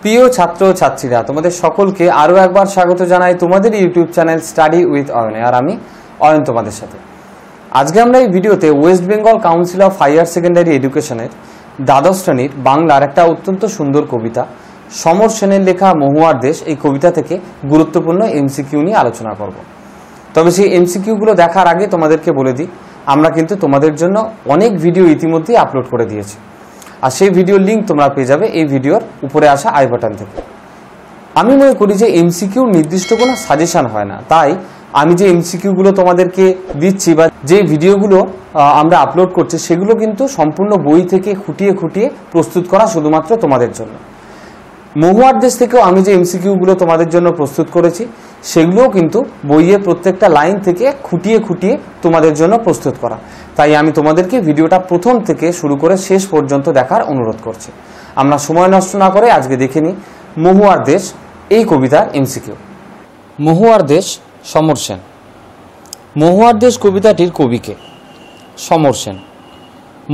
প্রিয় ছাত্র ছাত্রীরা, তোমাদের সকলকে আরও একবার স্বাগত জানাই তোমাদের ইউটিউব চ্যানেল স্টাডি উইথ অয়নে। আর আমি অয়ন তোমাদের সাথে। আজকে আমরা এই ভিডিওতে West Bengal council of hire secondary এডুকেশনের দ্বাদশ শ্রেণীর বাংলার একটা অত্যন্ত সুন্দর কবিতা সমর সেনের লেখা মহুয়ার দেশ, এই কবিতা থেকে গুরুত্বপূর্ণ এমসিকিউ নিয়ে আলোচনা করব। তবে সেই এমসিকিউগুলো দেখার আগে তোমাদেরকে বলে দিই, আমরা কিন্তু তোমাদের জন্য অনেক ভিডিও ইতিমধ্যেই আপলোড করে দিয়েছি, আর সেই ভিডিওর লিঙ্ক তোমরা পেয়ে যাবে এই ভিডিওর উপরে আসা আই বাটন থেকে। আমি মনে করি যে এমসিকিউ নির্দিষ্ট কোনো সাজেশন হয় না, তাই আমি যে এমসিকিউগুলো তোমাদেরকে দিচ্ছি বা যে ভিডিওগুলো আমরা আপলোড করছি সেগুলো কিন্তু সম্পূর্ণ বই থেকে খুঁটিয়ে খুঁটিয়ে প্রস্তুত করা শুধুমাত্র তোমাদের জন্য। মহুয়ার দেশ থেকেও আমি যে এমসিকিউগুলো তোমাদের জন্য প্রস্তুত করেছি সেগুলোও কিন্তু বইয়ের প্রত্যেকটা লাইন থেকে খুঁটিয়ে খুঁটিয়ে তোমাদের জন্য প্রস্তুত করা। তাই আমি তোমাদেরকে ভিডিওটা প্রথম থেকে শুরু করে শেষ পর্যন্ত দেখার অনুরোধ করছি। আমরা সময় নষ্ট না করে আজকে দেখে নিই মহুয়ার দেশ এই কবিতার এমসিকিউ। মহুয়ার দেশ, সমর সেন। মহুয়ার দেশ কবিতাটির কবিকে? সমর সেন।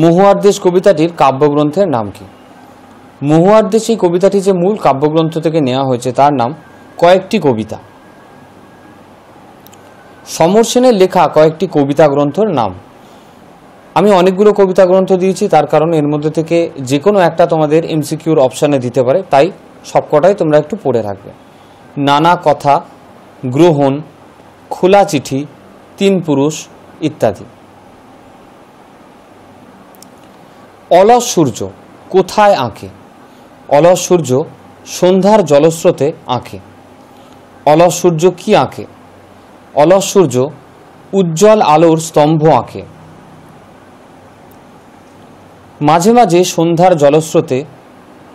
মহুয়ার দেশ কবিতাটির কাব্যগ্রন্থের নাম কি? মহুয়ার দেশ এই কবিতাটি যে মূল কাব্যগ্রন্থ থেকে নেওয়া হয়েছে তার নাম কয়েকটি কবিতা। সমর সেনের লেখা কয়েকটি কবিতা গ্রন্থের নাম। আমি অনেকগুলো কবিতা গ্রন্থ দিয়েছি, তার কারণ এর মধ্যে থেকে যে কোনো একটা তোমাদের এমসিকিউর অপশানে দিতে পারে, তাই সবকটাই তোমরা একটু পড়ে রাখবে। নানা কথা, গ্রহণ, খোলা চিঠি, তিন পুরুষ ইত্যাদি। অলস সূর্য কোথায় আঁকে? অলস সূর্য সন্ধ্যার জলস্রোতে আঁকে। অলস সূর্য কি আঁকে? অলস সূর্য উজ্জ্বল আলোর স্তম্ভ আঁকে। মাঝে মাঝে সন্ধ্যার জলস্রোতে,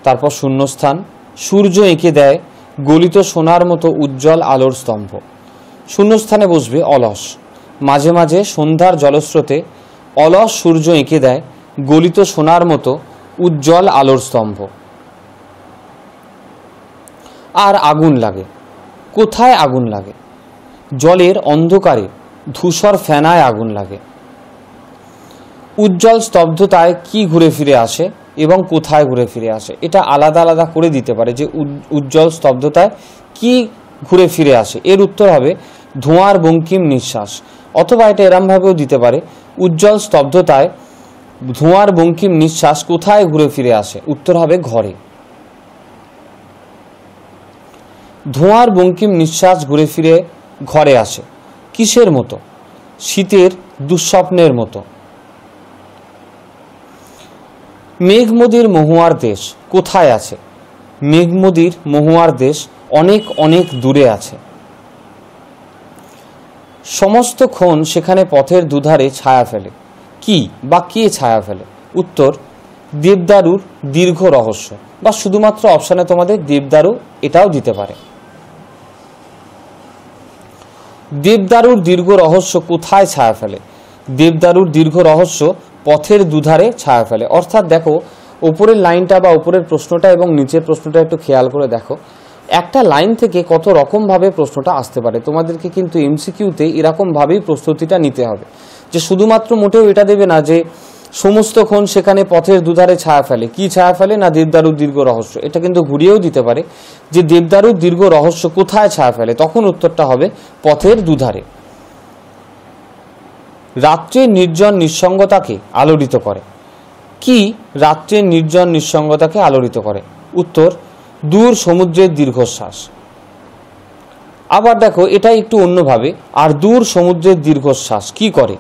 তারপর শূন্যস্থান, সূর্য এঁকে দেয় গলিত সোনার মতো উজ্জ্বল আলোর স্তম্ভ। শূন্যস্থানে বসবে অলস। মাঝে মাঝে সন্ধ্যার জলস্রোতে অলস সূর্য এঁকে দেয় গলিত সোনার মতো উজ্জ্বল আলোর স্তম্ভ। আর আগুন লাগে। কোথায় আগুন লাগে? জলের অন্ধকারে ধূসর ফেনায় আগুন লাগে। উজ্জ্বল স্তব্ধতায় কি ঘুরে ফিরে আসে এবং কোথায় ঘুরে ফিরে আসে? এটা আলাদা আলাদা করে দিতে পারে যে উজ্জ্বল স্তব্ধতায় কি ঘুরে ফিরে আসে। এর উত্তর হবে ধোঁয়ার বঙ্কিম নিঃশ্বাস। অথবা এটা এরমভাবেও দিতে পারে উজ্জ্বল স্তব্ধতায় ধোঁয়ার বঙ্কিম নিঃশ্বাস কোথায় ঘুরে ফিরে আসে? উত্তর হবে ঘরে। ধোঁয়ার বঙ্কিম নিঃশ্বাস ঘুরে ফিরে ঘরে আসে। কিসের মতো? শীতের দুঃস্বপ্নের মতো। মেঘমদির মহুয়ার দেশ কোথায় আছে? মেঘমদির মহুয়ার দেশ অনেক অনেক দূরে আছে। সমস্ত ক্ষণ সেখানে পথের দুধারে ছায়া ফেলে। কি বা কে ছায়া ফেলে? উত্তর দেবদারুর দীর্ঘ রহস্য, বা শুধুমাত্র অপশানে তোমাদের দেবদারু এটাও দিতে পারে। দেবদারুর দীর্ঘ রহস্য কোথায় ছায়া ফেলে? দেবদারুর দীর্ঘ রহস্য পথের দুধারে ছায়া ফেলে। অর্থাৎ দেখো উপরের লাইনটা বা উপরের প্রশ্নটা এবং নিচের প্রশ্নটা একটু খেয়াল করে দেখো, একটা লাইন থেকে কত রকমভাবে প্রশ্নটা আসতে পারে। তোমাদেরকে কিন্তু এমসিকিউতে এরকমভাবেই প্রস্তুতিটা নিতে হবে, যে শুধুমাত্র মোটেও এটা দেবে না যে সমস্তক্ষণ সেখানে পথের দুধারে ছায়া ফেলে। কি ছায়া ফেলে? না দেবদারুর দীর্ঘ রহস্য। এটা কিন্তু ঘুরিয়েও দিতে পারে যে দেবদারুর দীর্ঘ রহস্য কোথায় ছায়া ফেলে, তখন উত্তরটা হবে পথের দুধারে। রাত্রের নির্জন নিঃসঙ্গতাকে আলোড়িত করে। কি রাত্রের নির্জন নিঃসঙ্গতাকে আলোড়িত করে? উত্তর দূর সমুদ্রের দীর্ঘশ্বাস। আবার দেখো এটা একটু অন্যভাবে, আর দূর সমুদ্রের দীর্ঘশ্বাস কি করে?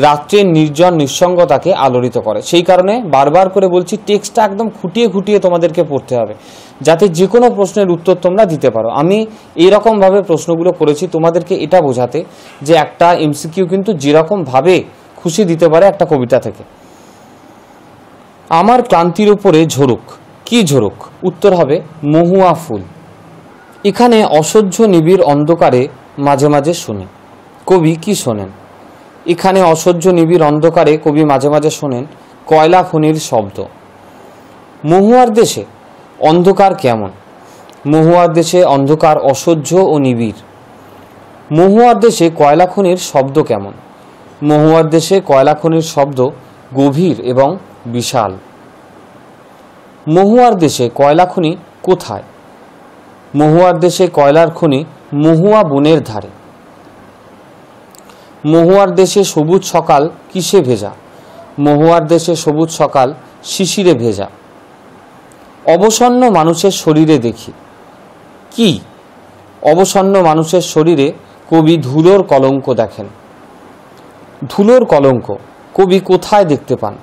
রাত্রের নির্জন নিঃসঙ্গতাকে আলোড়িত করে। সেই কারণে বারবার করে বলছি টেক্সটটা একদম খুঁটিয়ে খুঁটিয়ে তোমাদেরকে পড়তে হবে, যাতে যে কোনো প্রশ্নের উত্তর তোমরা দিতে পারো। আমি এইরকমভাবে প্রশ্নগুলো করেছি তোমাদেরকে এটা বোঝাতে যে একটা এমসিকিউ কিন্তু যেরকমভাবে খুশি দিতে পারে একটা কবিতা থেকে। আমার ক্লান্তির উপরে ঝরুক। কি ঝরুক? উত্তর হবে মহুয়া ফুল। এখানে অসহ্য নিবিড় অন্ধকারে মাঝে মাঝে শুনি। কবি কি শোনেন? এখানে অসহ্য নিবিড় অন্ধকারে কবি মাঝে মাঝে শোনেন কয়লা খনির শব্দ। মহুয়ার দেশে অন্ধকার কেমন? মহুয়ার দেশে অন্ধকার অসহ্য ও নিবিড়। মহুয়ার দেশে কয়লা খনির শব্দ কেমন? মহুয়ার দেশে কয়লা খনির শব্দ গভীর এবং বিশাল। মহুয়ার দেশে কয়লা খনি কোথায়? মহুয়ার দেশে কয়লার খনি মহুয়া বনের ধারে। মহুয়ার দেশে সবুজ সকাল কিসে ভেজা? মহুয়ার দেশে সবুজ সকাল শিশিরে ভেজা। অবসন্ন মানুষের শরীরে দেখি কি? অবসন্ন মানুষের শরীরে কবি ধুলোর কলঙ্ক দেখেন। ধুলোর কলঙ্ক কবি কোথায় দেখতে পান?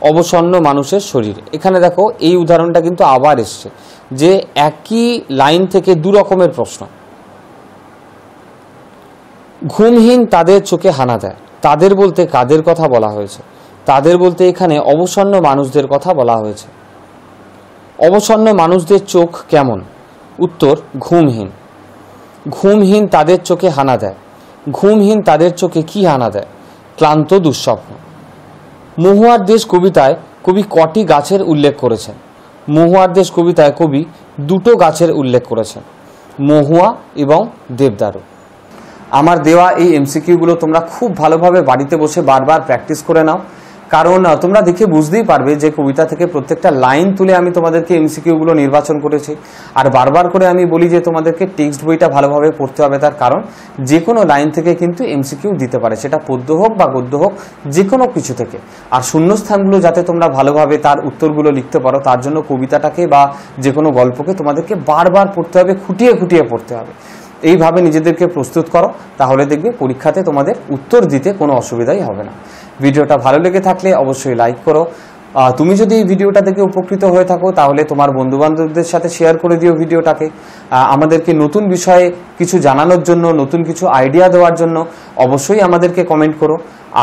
অবসন্ন মানুষের শরীরে। এখানে দেখো এই উদাহরণটা কিন্তু আবার এসছে, যে একই লাইন থেকে দু রকমের প্রশ্ন। ঘুমহীন তাদের চোখে হানা দেয়। তাদের বলতে কাদের কথা বলা হয়েছে? তাদের বলতে এখানে অবসন্ন মানুষদের কথা বলা হয়েছে। অবসন্ন মানুষদের চোখ কেমন? উত্তর ঘুমহীন। ঘুমহীন তাদের চোখে হানা দেয়। ঘুমহীন তাদের চোখে কি হানা দেয়? ক্লান্ত দুঃস্বপ্ন। মহুয়ার দেশ কবিতায় কবি কটি গাছের উল্লেখ করেছেন? মহুয়ার দেশ কবিতায় কবি দুটো গাছের উল্লেখ করেছেন, মহুয়া এবং দেবদারু। আমার দেওয়া এই এমসিকিউগুলো তোমরা খুব ভালোভাবে বাড়িতে বসে বারবার প্র্যাকটিস করে নাও, কারণ তোমরা দেখে বুঝতেই পারবে যে কবিতা থেকে প্রত্যেকটা লাইন তুলে আমি তোমাদেরকে এমসিকিউগুলো নির্বাচন করেছি। আর বারবার করে আমি বলি যে তোমাদেরকে টেক্সট বইটা ভালোভাবে পড়তে হবে, তার কারণ যে কোনো লাইন থেকে কিন্তু এমসিকিউ দিতে পারে, সেটা পদ্য হোক বা গদ্য হোক, যে কোনো কিছু থেকে। আর শূন্যস্থানগুলো যাতে তোমরা ভালোভাবে তার উত্তরগুলো লিখতে পারো, তার জন্য কবিতাটাকে বা যে কোনো গল্পকে তোমাদেরকে বারবার পড়তে হবে, খুঁটিয়ে খুঁটিয়ে পড়তে হবে। এইভাবে নিজেদেরকে প্রস্তুত করো, তাহলে দেখবে পরীক্ষাতে তোমাদের উত্তর দিতে কোনো অসুবিধাই হবে না। ভিডিওটা ভালো লেগে থাকলে অবশ্যই লাইক করো। তুমি যদি এই ভিডিওটা থেকে উপকৃত হয়ে থাকো তাহলে তোমার বন্ধুবান্ধবদের সাথে শেয়ার করে দিও ভিডিওটাকে। আমাদেরকে নতুন বিষয়ে কিছু জানানোর জন্য, নতুন কিছু আইডিয়া দেওয়ার জন্য অবশ্যই আমাদেরকে কমেন্ট করো।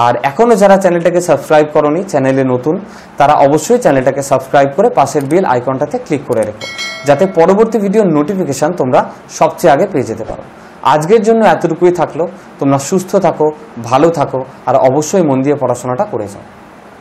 আর এখনও যারা চ্যানেলটাকে সাবস্ক্রাইব করোনি, চ্যানেলে নতুন, তারা অবশ্যই চ্যানেলটাকে সাবস্ক্রাইব করে পাশের বেল আইকনটাতে ক্লিক করে রেখো, যাতে পরবর্তী ভিডিওর নোটিফিকেশন তোমরা সবচেয়ে আগে পেয়ে যেতে পারো। আজকের জন্য এতটুকুই থাকলো। তোমরা সুস্থ থাকো, ভালো থাকো, আর অবশ্যই মন দিয়ে পড়াশোনাটা করে যাও।